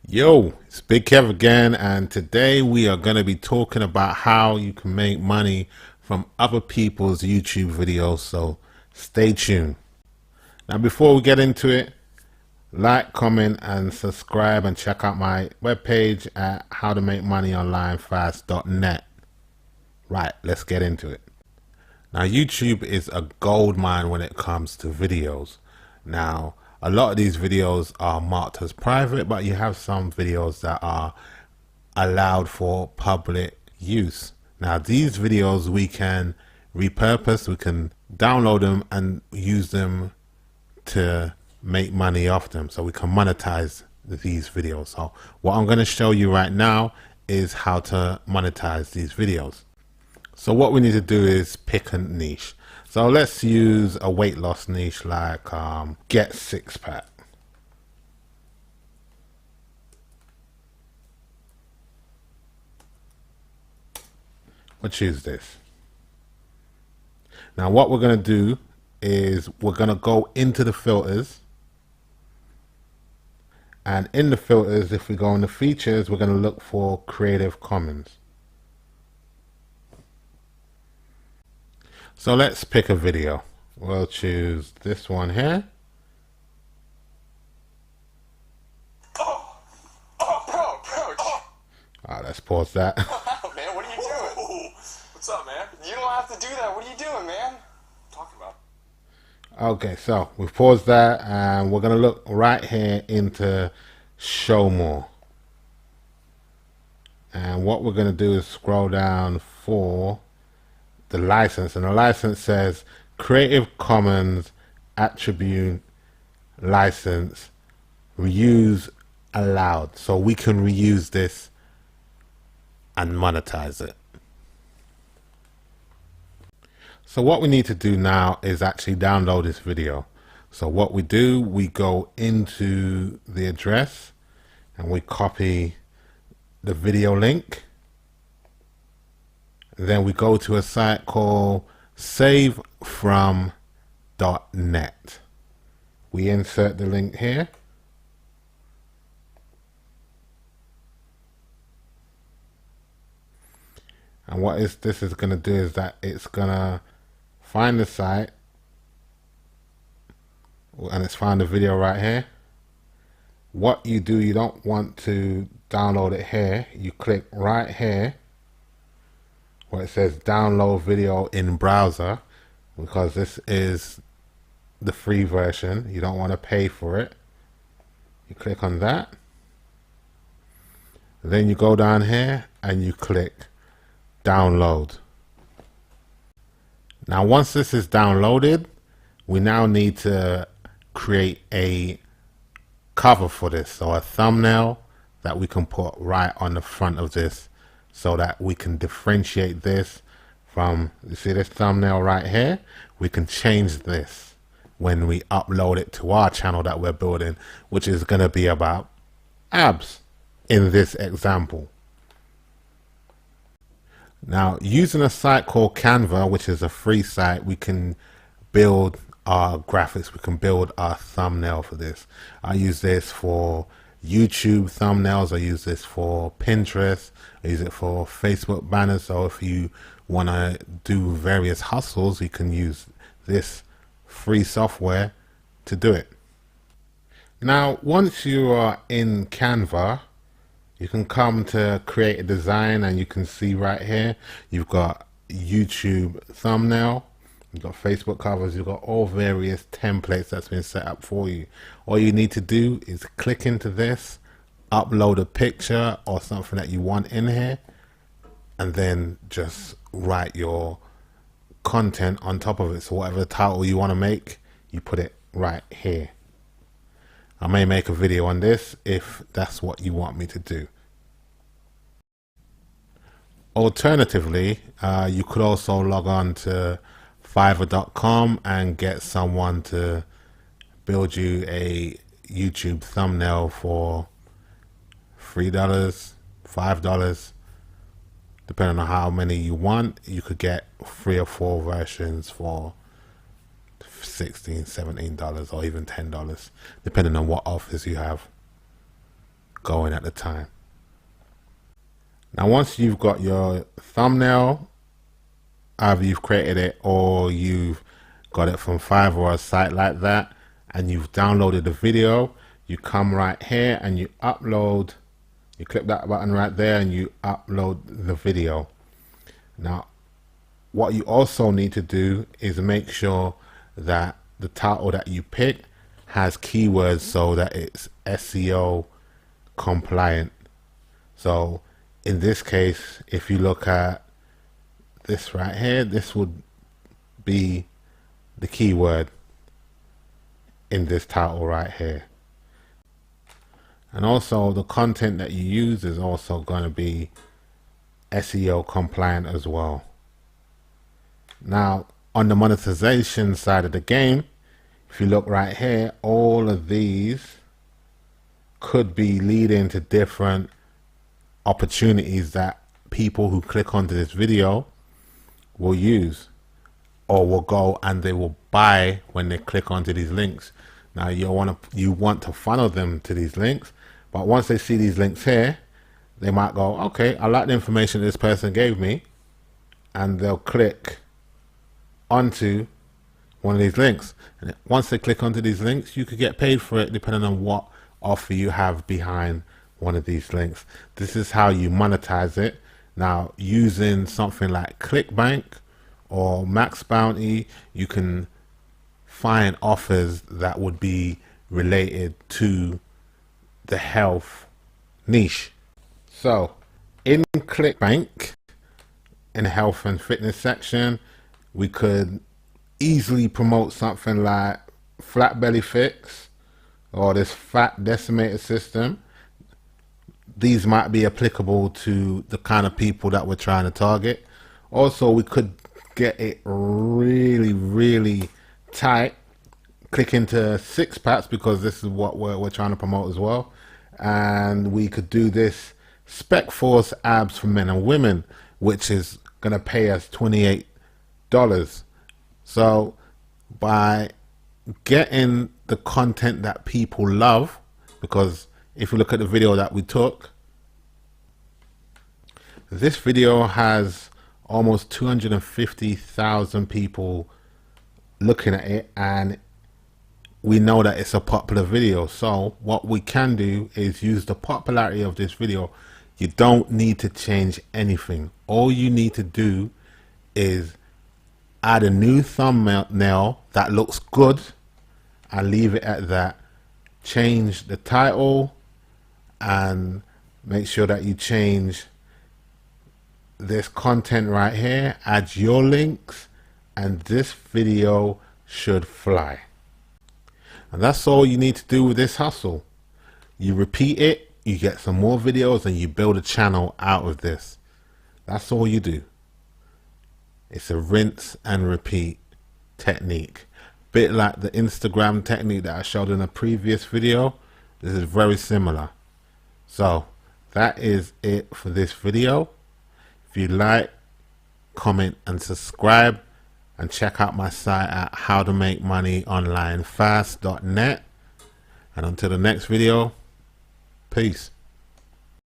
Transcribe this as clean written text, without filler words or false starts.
Yo, it's Big Kev again, and today we are going to be talking about how you can make money from other people's YouTube videos. So stay tuned. Now, before we get into it, like, comment, and subscribe, and check out my webpage at howtomakemoneyonlinefast.net. Right, let's get into it. Now, YouTube is a gold mine when it comes to videos. Now, a lot of these videos are marked as private, but you have some videos that are allowed for public use. Now, these videos we can repurpose, we can download them and use them to make money off them. So we can monetize these videos. So what I'm going to show you right now is how to monetize these videos. So what we need to do is pick a niche. So let's use a weight loss niche like get six pack. We'll choose this. Now what we're going to do is we're going to go into the filters, and in the filters, if we go in the features, we're going to look for Creative Commons. So let's pick a video. We'll choose this one here. Let's pause that. Wow, man, what are you doing? What's up, man? You don't have to do that. What are you doing, man? Talking about. Okay, so we've paused that, and we're going to look right here into show more. And what we're going to do is scroll down for the license, and the license says Creative Commons Attribute License Reuse Allowed. So we can reuse this and monetize it. So what we need to do now is actually download this video. So what we do, we go into the address and we copy the video link. Then we go to a site called savefrom.net. We insert the link here. And what this is going to do is that it's going to find the site, and it's found the video right here. What you do, you don't want to download it here. You click right here where it says download video in browser, because this is the free version. You don't want to pay for it. You click on that. Then you go down here and you click download. Now once this is downloaded, we now need to create a cover for this, so a thumbnail that we can put right on the front of this, so that we can differentiate this from, you see this thumbnail right here, we can change this when we upload it to our channel that we're building, which is going to be about abs in this example. Now, using a site called Canva, which is a free site, we can build our graphics, we can build our thumbnail for this. I use this for YouTube thumbnails, I use this for Pinterest, I use it for Facebook banners. So if you want to do various hustles, you can use this free software to do it. Now, once you are in Canva, you can come to create a design, and you can see right here, you've got YouTube thumbnail, you've got Facebook covers, you've got all various templates that's been set up for you. All you need to do is click into this, upload a picture or something that you want in here, and then just write your content on top of it. So whatever title you want to make, you put it right here. I may make a video on this if that's what you want me to do. Alternatively, you could also log on to Fiverr.com and get someone to build you a YouTube thumbnail for $3, $5, depending on how many you want. You could get 3 or 4 versions for $16, $17, or even $10, depending on what offers you have. going at the time. Now once you've got your thumbnail, either you've created it or you've got it from Fiverr or a site like that, and you've downloaded the video, you come right here and you upload. You click that button right there and you upload the video. Now what you also need to do is make sure that the title that you pick has keywords so that it's SEO compliant. So in this case, if you look at this right here, this would be the keyword in this title right here. And also the content that you use is also going to be SEO compliant as well. Now on the monetization side of the game, if you look right here, all of these could be leading to different opportunities that people who click onto this video will use, or will go and they will buy when they click onto these links. Now you want to funnel them to these links, but once they see these links here, they might go, okay, I like the information this person gave me, and they'll click onto one of these links. And once they click onto these links, you could get paid for it depending on what offer you have behind one of these links. This is how you monetize it. Now using something like ClickBank or Max Bounty, you can find offers that would be related to the health niche. So in ClickBank, in the health and fitness section, we could easily promote something like Flat Belly Fix or this fat decimator system. These might be applicable to the kind of people that we're trying to target. Also, we could get it really tight, click into six packs, because this is what we're trying to promote as well. And we could do this Spec Force abs for men and women, which is going to pay us $28. So by getting the content that people love, because if you look at the video that we took, this video has almost 250,000 people looking at it, and we know that it's a popular video. So what we can do is use the popularity of this video. You don't need to change anything. All you need to do is add a new thumbnail that looks good and leave it at that. Change the title and make sure that you change this content right here, add your links, and this video should fly. And that's all you need to do with this hustle. You repeat it, you get some more videos, and you build a channel out of this. That's all you do. It's a rinse and repeat technique. Bit like the Instagram technique that I showed in a previous video. This is very similar. So that is it for this video. If you like, comment and subscribe, and check out my site at howtomakemoneyonlinefast.net. And until the next video, peace.